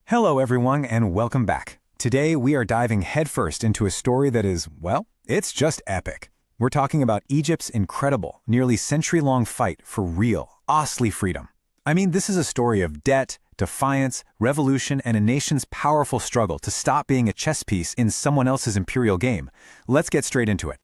Hello everyone and welcome back. Today we are diving headfirst into a story that is, well, it's just epic. We're talking about Egypt's incredible, nearly century-long fight for real, costly freedom. I mean, this is a story of debt, defiance, revolution, and a nation's powerful struggle to stop being a chess piece in someone else's imperial game. Let's get straight into it.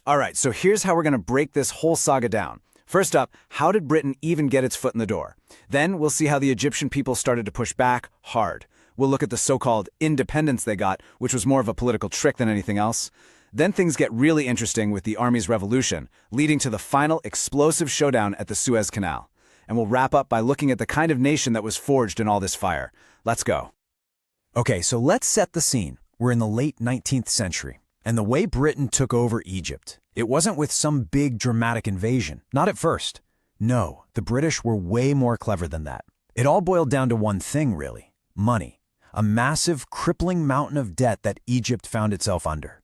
All right, so here's how we're going to break this whole saga down. First up, how did Britain even get its foot in the door? Then we'll see how the Egyptian people started to push back hard. We'll look at the so-called independence they got, which was more of a political trick than anything else. Then things get really interesting with the army's revolution, leading to the final explosive showdown at the Suez Canal. And we'll wrap up by looking at the kind of nation that was forged in all this fire. Let's go. Okay, so let's set the scene. We're in the late 19th century, and the way Britain took over Egypt, it wasn't with some big dramatic invasion, not at first. No, the British were way more clever than that. It all boiled down to one thing, really: money. A massive, crippling mountain of debt that Egypt found itself under.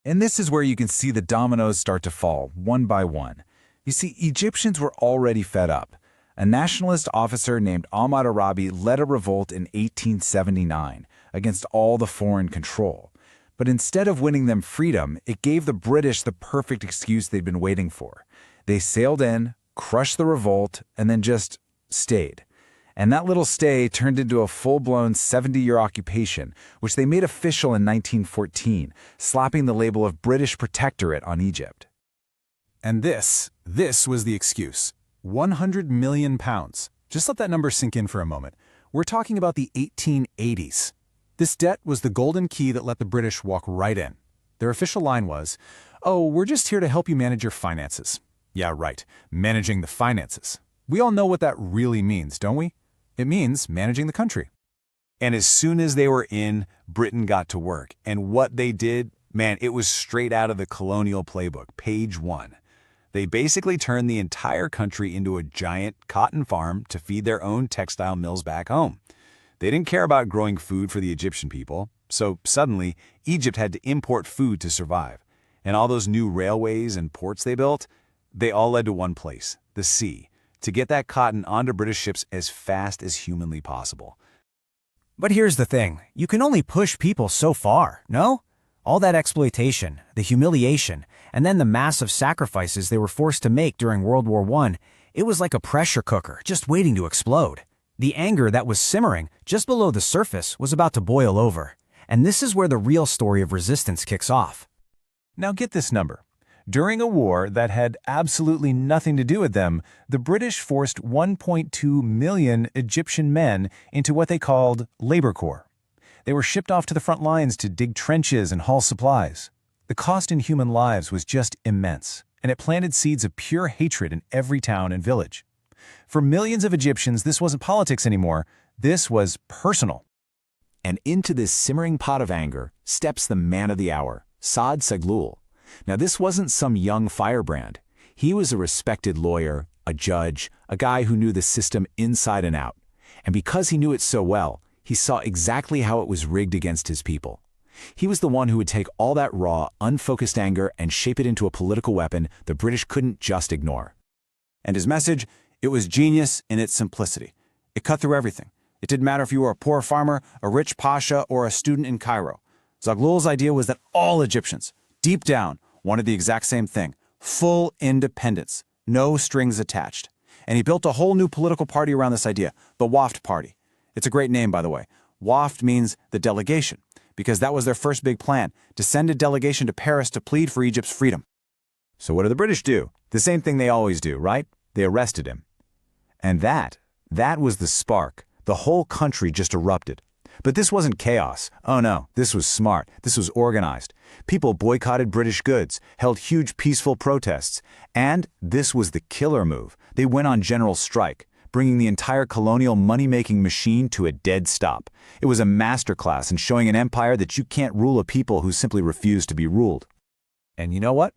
And this is where you can see the dominoes start to fall, one by one. You see, Egyptians were already fed up. A nationalist officer named ʻUrabi led a revolt in 1879 against all the foreign control. But instead of winning them freedom, it gave the British the perfect excuse they'd been waiting for. They sailed in, crushed the revolt, and then just stayed. And that little stay turned into a full-blown 70-year occupation, which they made official in 1914, slapping the label of British Protectorate on Egypt. And this was the excuse. 100 million pounds. Just let that number sink in for a moment. We're talking about the 1880s. This debt was the golden key that let the British walk right in. Their official line was, "Oh, we're just here to help you manage your finances." Yeah, right, managing the finances. We all know what that really means, don't we? It means managing the country. And as soon as they were in, Britain got to work. And what they did, man, it was straight out of the colonial playbook, page 1. They basically turned the entire country into a giant cotton farm to feed their own textile mills back home. They didn't care about growing food for the Egyptian people, so suddenly Egypt had to import food to survive. And all those new railways and ports they built, they all led to one place, the sea, to get that cotton onto British ships as fast as humanly possible. But here's the thing, you can only push people so far, no? All that exploitation, the humiliation, and then the massive sacrifices they were forced to make during World War I, it was like a pressure cooker just waiting to explode. The anger that was simmering just below the surface was about to boil over. And this is where the real story of resistance kicks off. Now get this number. During a war that had absolutely nothing to do with them, the British forced 1.2 million Egyptian men into what they called labor corps. They were shipped off to the front lines to dig trenches and haul supplies. The cost in human lives was just immense, and it planted seeds of pure hatred in every town and village. For millions of Egyptians, this wasn't politics anymore. This was personal. And into this simmering pot of anger steps the man of the hour, Saad Zaghloul. Now, this wasn't some young firebrand. He was a respected lawyer, a judge, a guy who knew the system inside and out. And because he knew it so well, he saw exactly how it was rigged against his people. He was the one who would take all that raw, unfocused anger and shape it into a political weapon the British couldn't just ignore. And his message? It was genius in its simplicity. It cut through everything. It didn't matter if you were a poor farmer, a rich pasha, or a student in Cairo. Zaghloul's idea was that all Egyptians, deep down, wanted the exact same thing: full independence, no strings attached. And he built a whole new political party around this idea, the Waft Party. It's a great name, by the way. Waft means the delegation, because that was their first big plan, to send a delegation to Paris to plead for Egypt's freedom. So what did the British do? The same thing they always do, right? They arrested him. And that was the spark. The whole country just erupted. But this wasn't chaos. Oh no, this was smart. This was organized. People boycotted British goods, held huge peaceful protests. And this was the killer move. They went on general strike, bringing the entire colonial money-making machine to a dead stop. It was a masterclass in showing an empire that you can't rule a people who simply refuse to be ruled. And you know what?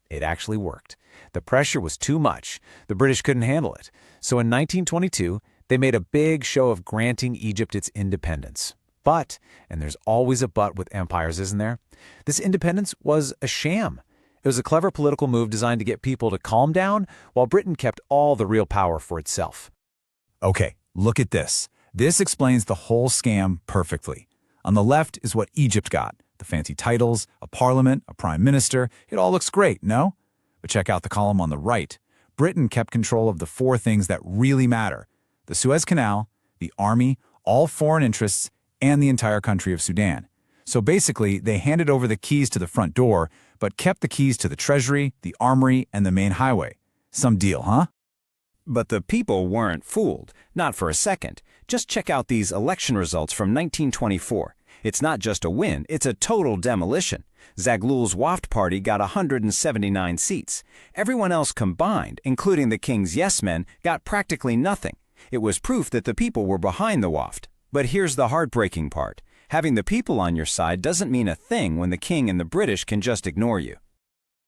It actually worked. The pressure was too much. The British couldn't handle it. So in 1922, they made a big show of granting Egypt its independence. But, and there's always a but with empires, isn't there? This independence was a sham. It was a clever political move designed to get people to calm down, while Britain kept all the real power for itself. Okay, look at this. This explains the whole scam perfectly. On the left is what Egypt got. The fancy titles, a parliament, a prime minister. It all looks great, no? But check out the column on the right. Britain kept control of the four things that really matter: the Suez Canal, the army, all foreign interests, and the entire country of Sudan. So basically, they handed over the keys to the front door, but kept the keys to the treasury, the armory, and the main highway. Some deal, huh? But the people weren't fooled, not for a second. Just check out these election results from 1924. It's not just a win, it's a total demolition. Zaghloul's Waft Party got 179 seats. Everyone else combined, including the king's yes-men, got practically nothing. It was proof that the people were behind the Waft. But here's the heartbreaking part. Having the people on your side doesn't mean a thing when the king and the British can just ignore you.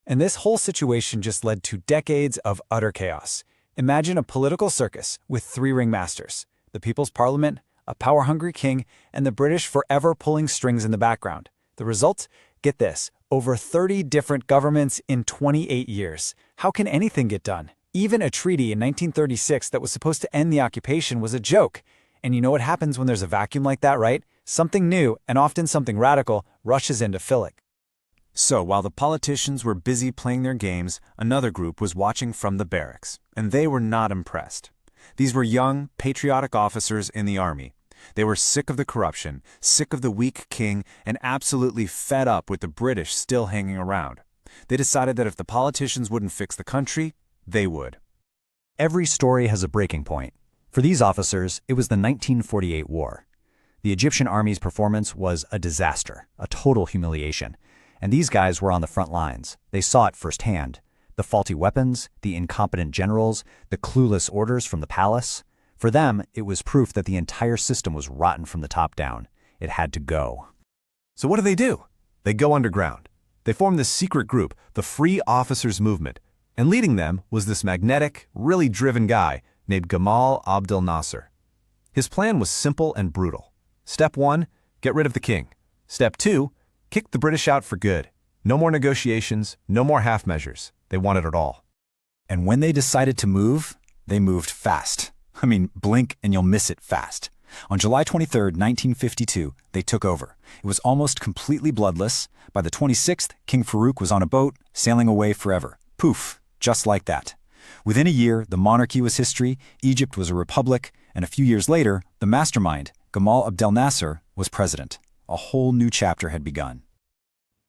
And this whole situation just led to decades of utter chaos. Imagine a political circus with three ringmasters: the People's Parliament, a power-hungry king, and the British forever pulling strings in the background. The result? Get this, over 30 different governments in 28 years. How can anything get done? Even a treaty in 1936 that was supposed to end the occupation was a joke. And you know what happens when there's a vacuum like that, right? Something new, and often something radical, rushes in to fill it. So while the politicians were busy playing their games, another group was watching from the barracks, and they were not impressed. These were young, patriotic officers in the army. They were sick of the corruption, sick of the weak king, and absolutely fed up with the British still hanging around. They decided that if the politicians wouldn't fix the country, they would. Every story has a breaking point. For these officers, it was the 1948 war. The Egyptian army's performance was a disaster, a total humiliation. And these guys were on the front lines. They saw it firsthand. The faulty weapons, the incompetent generals, the clueless orders from the palace. For them, it was proof that the entire system was rotten from the top down. It had to go. So what do? They go underground. They form this secret group, the Free Officers Movement. And leading them was this magnetic, really driven guy named Gamal Abdel Nasser. His plan was simple and brutal. Step 1, get rid of the king. Step 2, kick the British out for good. No more negotiations, no more half measures. They wanted it all. And when they decided to move, they moved fast. I mean, blink and you'll miss it fast. On July 23, 1952, they took over. It was almost completely bloodless. By the 26th, King Farouk was on a boat, sailing away forever. Poof, just like that. Within a year, the monarchy was history, Egypt was a republic, and a few years later, the mastermind, Gamal Abdel Nasser, was president. A whole new chapter had begun.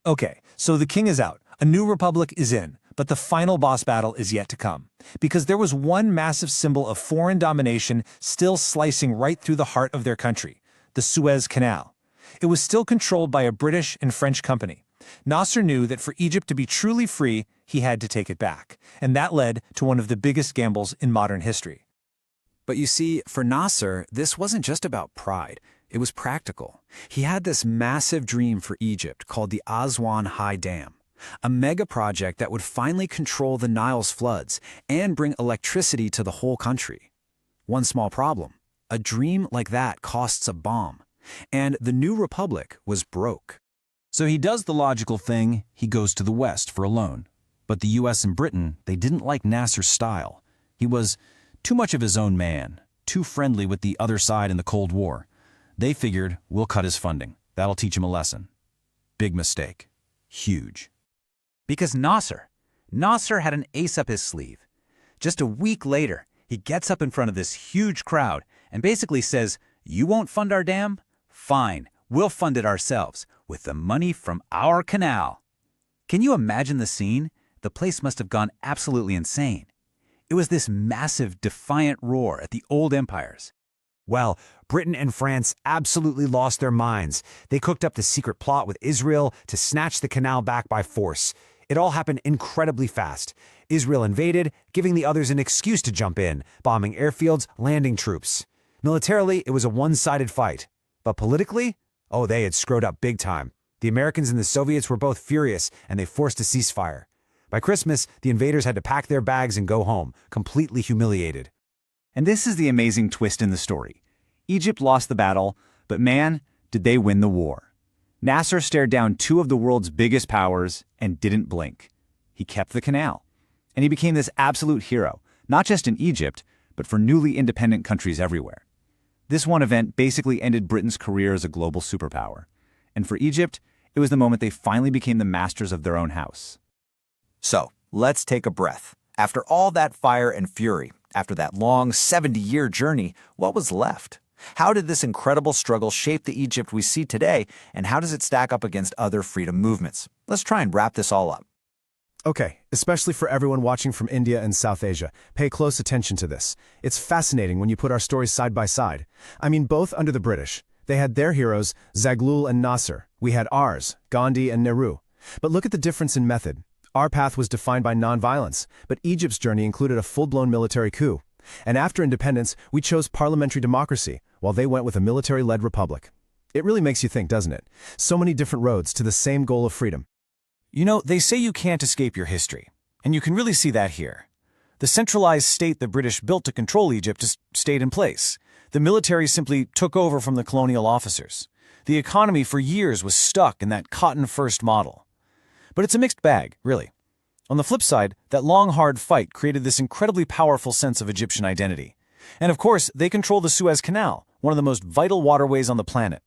Okay, so the king is out. A new republic is in. But the final boss battle is yet to come. Because there was one massive symbol of foreign domination still slicing right through the heart of their country: the Suez Canal. It was still controlled by a British and French company. Nasser knew that for Egypt to be truly free, he had to take it back. And that led to one of the biggest gambles in modern history. But you see, for Nasser, this wasn't just about pride. It was practical. He had this massive dream for Egypt called the Aswan High Dam, a mega project that would finally control the Nile's floods and bring electricity to the whole country. One small problem: a dream like that costs a bomb, and the new republic was broke. So he does the logical thing, he goes to the West for a loan. But the US and Britain, they didn't like Nasser's style. He was too much of his own man, too friendly with the other side in the Cold War. They figured, we'll cut his funding. That'll teach him a lesson. Big mistake. Huge. Because Nasser had an ace up his sleeve. Just a week later, he gets up in front of this huge crowd and basically says, "You won't fund our dam? Fine, we'll fund it ourselves with the money from our canal." Can you imagine the scene? The place must have gone absolutely insane. It was this massive, defiant roar at the old empires. Well, Britain and France absolutely lost their minds. They cooked up the secret plot with Israel to snatch the canal back by force. It all happened incredibly fast. Israel invaded, giving the others an excuse to jump in, bombing airfields, landing troops. Militarily, it was a one-sided fight. But politically? Oh, they had screwed up big time. The Americans and the Soviets were both furious, and they forced a ceasefire. By Christmas, the invaders had to pack their bags and go home, completely humiliated. And this is the amazing twist in the story. Egypt lost the battle, but man, did they win the war. Nasser stared down two of the world's biggest powers and didn't blink. He kept the canal. And he became this absolute hero, not just in Egypt, but for newly independent countries everywhere. This one event basically ended Britain's career as a global superpower. And for Egypt, it was the moment they finally became the masters of their own house. So, let's take a breath. After all that fire and fury, after that long 70-year journey, what was left? How did this incredible struggle shape the Egypt we see today, and how does it stack up against other freedom movements? Let's try and wrap this all up. Okay, especially for everyone watching from India and South Asia, pay close attention to this. It's fascinating when you put our stories side by side. I mean, both under the British. They had their heroes, Zaghloul and Nasser. We had ours, Gandhi and Nehru. But look at the difference in method. Our path was defined by nonviolence, but Egypt's journey included a full-blown military coup. And after independence, we chose parliamentary democracy, while they went with a military-led republic. It really makes you think, doesn't it? So many different roads to the same goal of freedom. You know, they say you can't escape your history, and you can really see that here. The centralized state the British built to control Egypt just stayed in place. The military simply took over from the colonial officers. The economy for years was stuck in that cotton-first model. But it's a mixed bag, really. On the flip side, that long, hard fight created this incredibly powerful sense of Egyptian identity. And of course, they control the Suez Canal, one of the most vital waterways on the planet.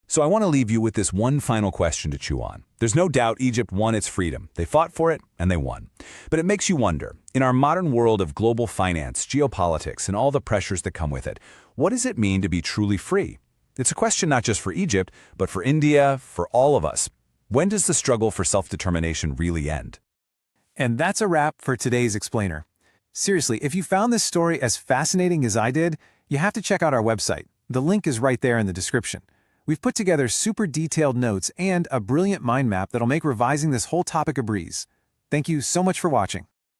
So I want to leave you with this one final question to chew on. There's no doubt Egypt won its freedom. They fought for it, and they won. But it makes you wonder, in our modern world of global finance, geopolitics, and all the pressures that come with it, what does it mean to be truly free? It's a question not just for Egypt, but for India, for all of us. When does the struggle for self-determination really end? And that's a wrap for today's Explainer. Seriously, if you found this story as fascinating as I did, you have to check out our website. The link is right there in the description. We've put together super detailed notes and a brilliant mind map that'll make revising this whole topic a breeze. Thank you so much for watching.